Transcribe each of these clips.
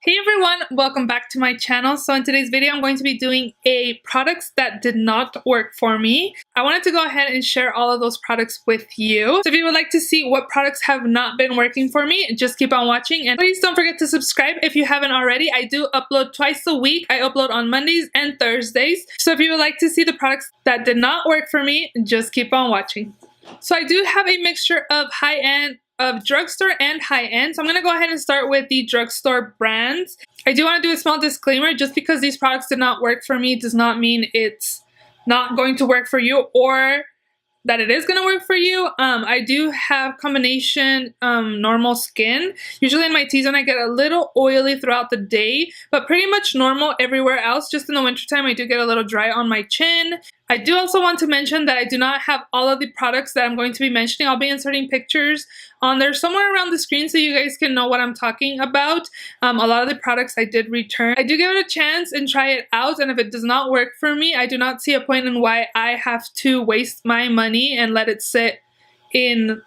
Hey everyone, welcome back to my channel. So in today's video, I'm going to be doing products that did not work for me. I wanted to go ahead and share all of those products with you. So if you would like to see what products have not been working for me, just keep on watching. And please don't forget to subscribe if you haven't already. I do upload twice a week. I upload on Mondays and Thursdays. So if you would like to see the products that did not work for me, just keep on watching. So I do have a mixture of high-end, of drugstore and high-end. So I'm going to go ahead and start with the drugstore brands. I do want to do a small disclaimer. Just because these products did not work for me does not mean it's not going to work for you or that it is going to work for you. I do have combination normal skin. Usually in my T-zone I get a little oily throughout the day, but pretty much normal everywhere else. Just in the wintertime I do get a little dry on my chin. I do also want to mention that I do not have all of the products that I'm going to be mentioning. I'll be inserting pictures on there somewhere around the screen so you guys can know what I'm talking about. A lot of the products I did return. I do give it a chance and try it out, and if it does not work for me, I do not see a point in why I have to waste my money and let it sit in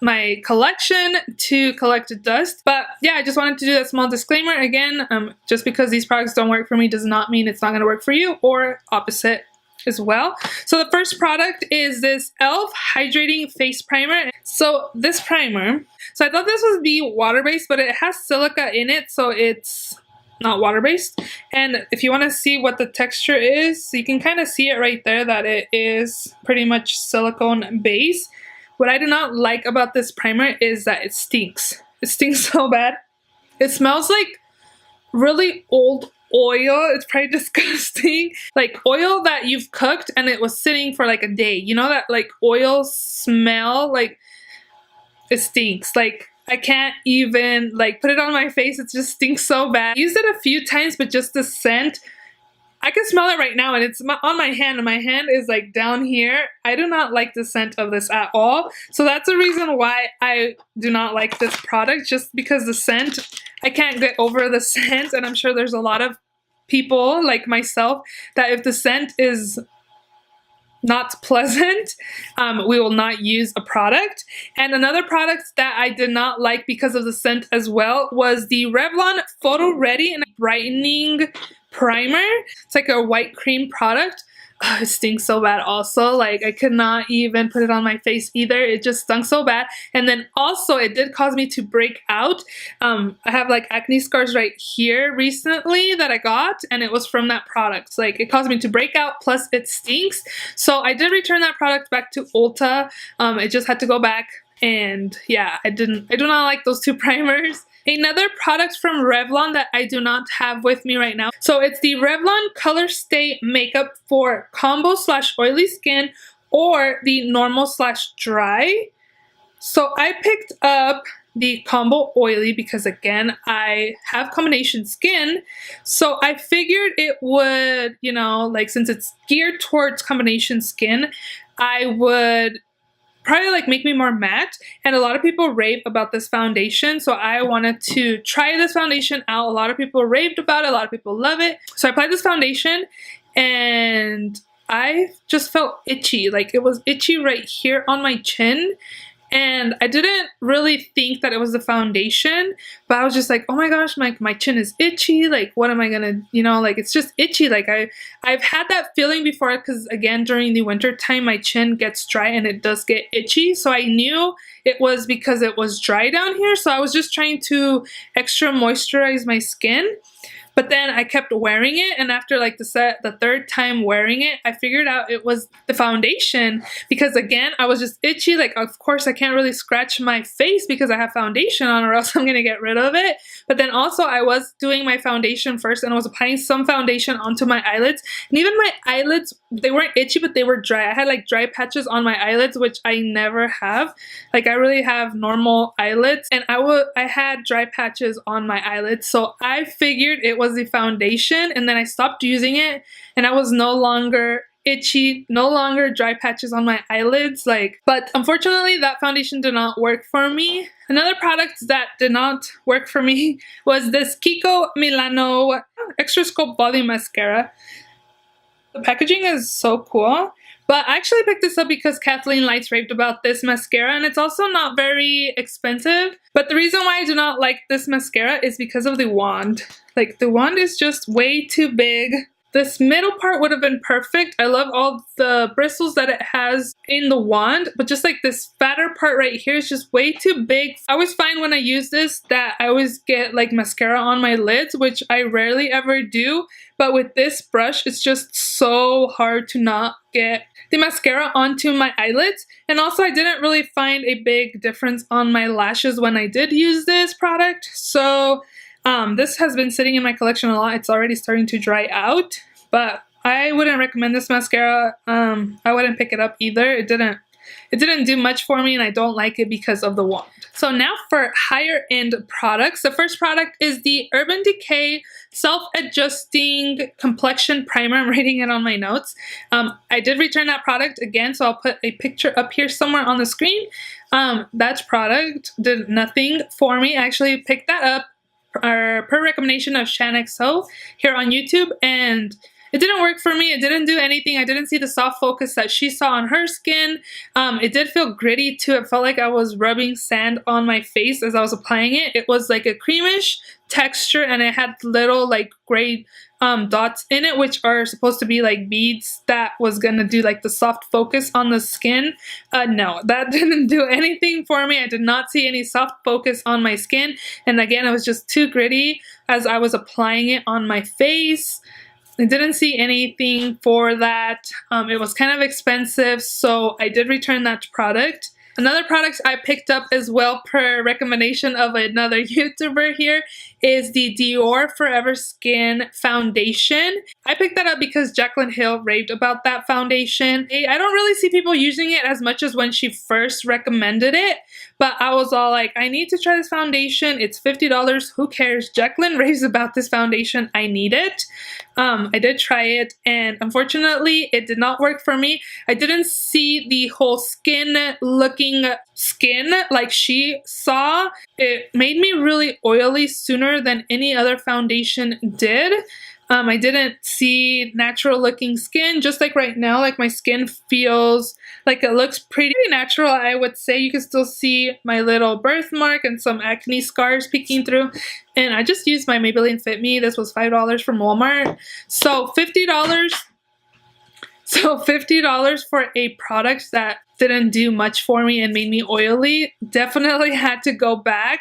my collection to collect dust. But yeah, I just wanted to do that small disclaimer. Again, just because these products don't work for me does not mean it's not going to work for you, or opposite as well. So the first product is this e.l.f. Hydrating Face Primer. So this primer, so I thought this would be water-based, but it has silica in it, so it's not water-based. And if you want to see what the texture is, you can kind of see it right there that it is pretty much silicone base. What I do not like about this primer is that it stinks. It stinks so bad. It smells like really old oil. It's probably disgusting. Like oil that you've cooked and it was sitting for like a day. You know that like oil smell? Like it stinks. Like I can't even like put it on my face. It just stinks so bad. I used it a few times, but just the scent, I can smell it right now, and it's on my hand, and my hand is like down here. I do not like the scent of this at all. So that's the reason why I do not like this product, just because the scent, I can't get over the scent. And I'm sure there's a lot of people like myself that if the scent is not pleasant, we will not use a product. And another product that I did not like because of the scent as well was the Revlon Photo Ready and Brightening Primer. It's like a white cream product. Oh, it stinks so bad also. Like I could not even put it on my face either. It just stunk so bad. And then also it did cause me to break out. I have like acne scars right here recently that I got, and it was from that product. Like it caused me to break out, plus it stinks. So I did return that product back to Ulta. It just had to go back, and yeah, I do not like those two primers. Another product from Revlon that I do not have with me right now. So it's the Revlon Color Stay Makeup for combo / oily skin, or the normal / dry. So I picked up the combo oily because again, I have combination skin. So I figured it would, you know, like since it's geared towards combination skin, I would probably like make me more matte, and a lot of people rave about this foundation, so I wanted to try this foundation out. A lot of people raved about it, a lot of people love it. So I applied this foundation and I just felt itchy. Like it was itchy right here on my chin, and I didn't really think that it was the foundation, but I was just like, oh my gosh, my chin is itchy. Like what am I gonna, you know, like it's just itchy. Like I've had that feeling before, because again, during the winter time, my chin gets dry and it does get itchy. So I knew it was because it was dry down here. So I was just trying to extra moisturize my skin. But then I kept wearing it, and after like the third time wearing it, I figured out it was the foundation, because again, I was just itchy. Like of course I can't really scratch my face because I have foundation on, or else I'm gonna get rid of it. But then also I was doing my foundation first, and I was applying some foundation onto my eyelids, and even my eyelids, they weren't itchy, but they were dry. I had like dry patches on my eyelids, which I never have. Like I really have normal eyelids, and I had dry patches on my eyelids. So I figured it was the foundation, and then I stopped using it, and I was no longer itchy, no longer dry patches on my eyelids. Like, but unfortunately that foundation did not work for me. Another product that did not work for me was this Kiko Milano Extra Scope Volume Mascara. The packaging is so cool. But I actually picked this up because Kathleen Lights raved about this mascara, and it's also not very expensive. But the reason why I do not like this mascara is because of the wand. Like, the wand is just way too big. This middle part would have been perfect. I love all the bristles that it has in the wand, but just like this fatter part right here is just way too big. I always find when I use this that I always get like mascara on my lids, which I rarely ever do. But with this brush, it's just so hard to not get the mascara onto my eyelids. And also, I didn't really find a big difference on my lashes when I did use this product. So this has been sitting in my collection a lot. It's already starting to dry out, but I wouldn't recommend this mascara. I wouldn't pick it up either. It didn't do much for me, and I don't like it because of the wand. So now for higher end products. The first product is the Urban Decay Self-Adjusting Complexion Primer. I'm writing it on my notes. I did return that product again, so I'll put a picture up here somewhere on the screen. That product did nothing for me. I actually picked that up per recommendation of ShanXO here on YouTube, and it didn't work for me. It didn't do anything. I didn't see the soft focus that she saw on her skin. It did feel gritty too. It felt like I was rubbing sand on my face as I was applying it. It was like a creamish texture, and it had little like gray dots in it, which are supposed to be like beads that was gonna do like the soft focus on the skin. No, that didn't do anything for me. I did not see any soft focus on my skin, and again, it was just too gritty as I was applying it on my face. I didn't see anything for that. It was kind of expensive, so I did return that product. Another product I picked up as well per recommendation of another YouTuber here is the Dior Forever Skin Foundation. I picked that up because Jaclyn Hill raved about that foundation. I don't really see people using it as much as when she first recommended it, but I was all like, I need to try this foundation. It's $50. Who cares? Jaclyn raves about this foundation. I need it. I did try it, and unfortunately, it did not work for me. I didn't see the whole skin-looking skin like she saw. It made me really oily sooner than any other foundation did. I didn't see natural looking skin, just like right now. Like, my skin feels like it looks pretty natural, I would say. You can still see my little birthmark and some acne scars peeking through. And I just used my Maybelline Fit Me. This was $5 from Walmart. So $50. So $50 for a product that didn't do much for me and made me oily. Definitely had to go back.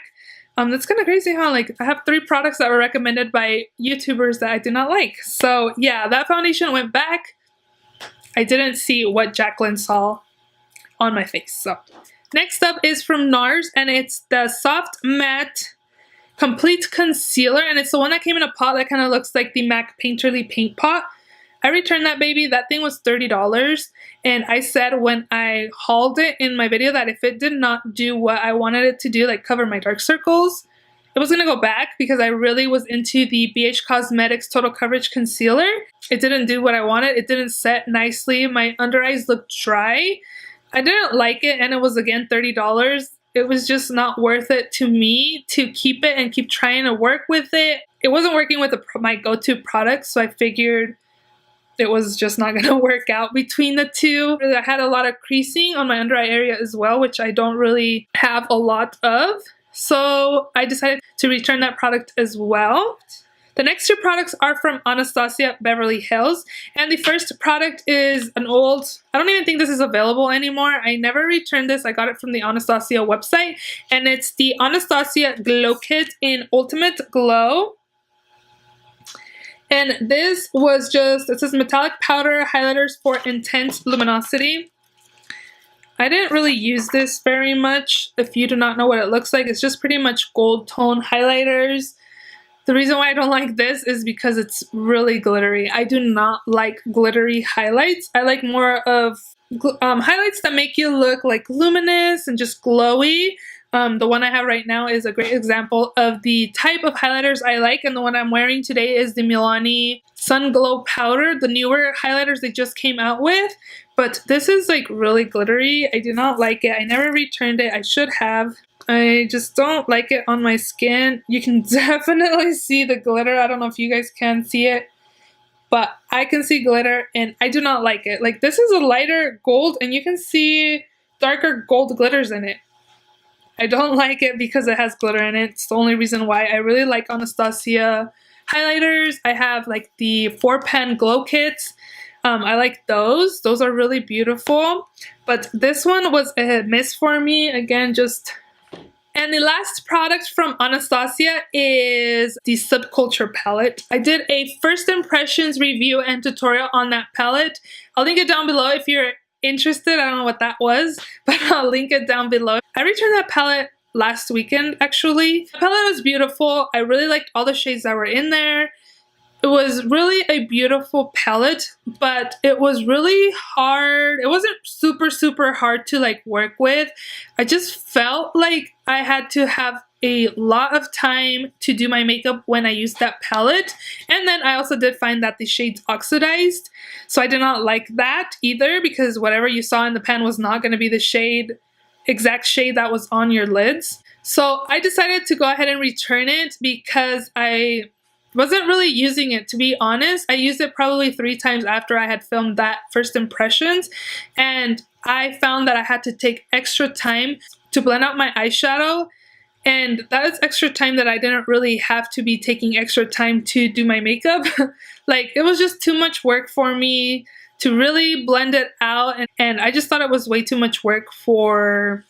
That's kind of crazy how like I have 3 products that were recommended by YouTubers that I did not like. So yeah, that foundation went back. I didn't see what Jaclyn saw on my face. So next up is from NARS, and it's the Soft Matte Complete Concealer, and it's the one that came in a pot that kind of looks like the MAC Painterly paint pot. I returned that baby. That thing was $30, and I said when I hauled it in my video that if it did not do what I wanted it to do, like cover my dark circles, it was going to go back because I really was into the BH Cosmetics Total Coverage Concealer. It didn't do what I wanted. It didn't set nicely. My under eyes looked dry. I didn't like it, and it was again $30. It was just not worth it to me to keep it and keep trying to work with it. It wasn't working with my go-to product, so I figured it was just not going to work out between the two. I had a lot of creasing on my under eye area as well, which I don't really have a lot of. So I decided to return that product as well. The next 2 products are from Anastasia Beverly Hills, and the first product is an old, I don't even think this is available anymore. I never returned this. I got it from the Anastasia website, and it's the Anastasia Glow Kit in Ultimate Glow. And this was just, it says metallic powder highlighters for intense luminosity. I didn't really use this very much. If you do not know what it looks like, it's just pretty much gold tone highlighters. The reason why I don't like this is because it's really glittery. I do not like glittery highlights. I like more of highlights that make you look like luminous and just glowy. The one I have right now is a great example of the type of highlighters I like, and the one I'm wearing today is the Milani Sun Glow Powder, the newer highlighters they just came out with. But this is like really glittery. I do not like it. I never returned it. I should have. I just don't like it on my skin. You can definitely see the glitter. I don't know if you guys can see it. but I can see glitter and I do not like it. Like, this is a lighter gold and you can see darker gold glitters in it. I don't like it because it has glitter in it. It's the only reason why. I really like Anastasia highlighters. I have like the 4-pan glow kits. I like those. Those are really beautiful. But this one was a miss for me. Again, just... And the last product from Anastasia is the Subculture palette. I did a first impressions review and tutorial on that palette. I'll link it down below if you're interested. I don't know what that was, but I'll link it down below. I returned that palette last weekend, actually. The palette was beautiful. I really liked all the shades that were in there. It was really a beautiful palette, but it was really hard. It wasn't super hard to like work with. I just felt like I had to have a lot of time to do my makeup when I used that palette. And then I also did find that the shades oxidized. So I did not like that either, because whatever you saw in the pan was not going to be the exact shade that was on your lids. So I decided to go ahead and return it because I wasn't really using it, to be honest. I used it probably 3 times after I had filmed that first impressions, and I found that I had to take extra time to blend out my eyeshadow, and that is extra time that I didn't really have to be taking extra time to do my makeup. Like, it was just too much work for me to really blend it out, and I just thought it was way too much work for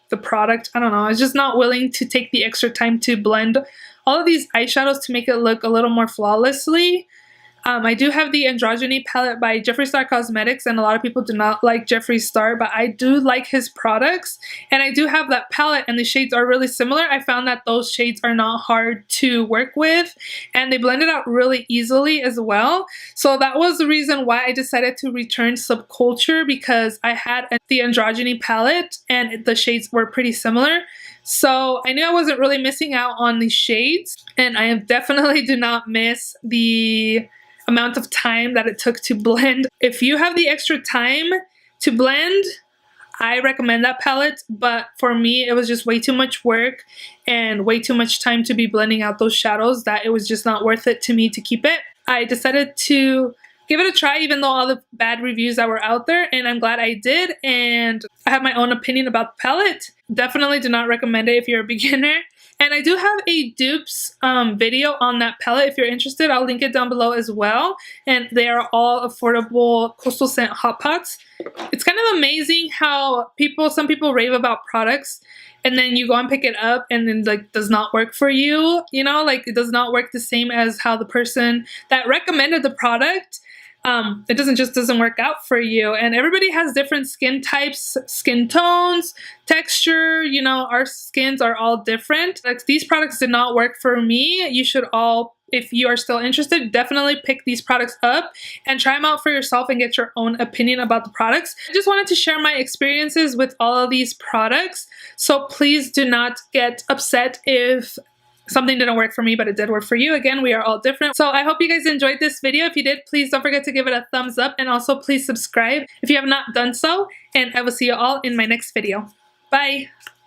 the product. I don't know, I was just not willing to take the extra time to blend all of these eyeshadows to make it look a little more flawlessly. I do have the Androgyny palette by Jeffree Star Cosmetics, and a lot of people do not like Jeffree Star, but I do like his products, and I do have that palette, and the shades are really similar. I found that those shades are not hard to work with, and they blended out really easily as well. So that was the reason why I decided to return Subculture, because I had the Androgyny palette, and the shades were pretty similar. So I knew I wasn't really missing out on the shades, and I definitely do not miss the amount of time that it took to blend. If you have the extra time to blend, I recommend that palette, but for me it was just way too much work and way too much time to be blending out those shadows that it was just not worth it to me to keep it. I decided to give it a try, even though all the bad reviews that were out there, and I'm glad I did, and I have my own opinion about the palette. Definitely do not recommend it if you're a beginner. And I do have a dupes video on that palette. If you're interested, I'll link it down below as well. And they are all affordable Coastal Scent Hot Pots. It's kind of amazing how some people rave about products, and then you go and pick it up and then like does not work for you. You know, like it does not work the same as how the person that recommended the product, it doesn't work out for you. And everybody has different skin types, skin tones, texture. You know, our skins are all different. Like, these products did not work for me. You should all, if you are still interested, definitely pick these products up and try them out for yourself and get your own opinion about the products. I just wanted to share my experiences with all of these products, so please do not get upset if something didn't work for me, but it did work for you. Again, we are all different. So I hope you guys enjoyed this video. If you did, please don't forget to give it a thumbs up, and also please subscribe if you have not done so, and I will see you all in my next video. Bye!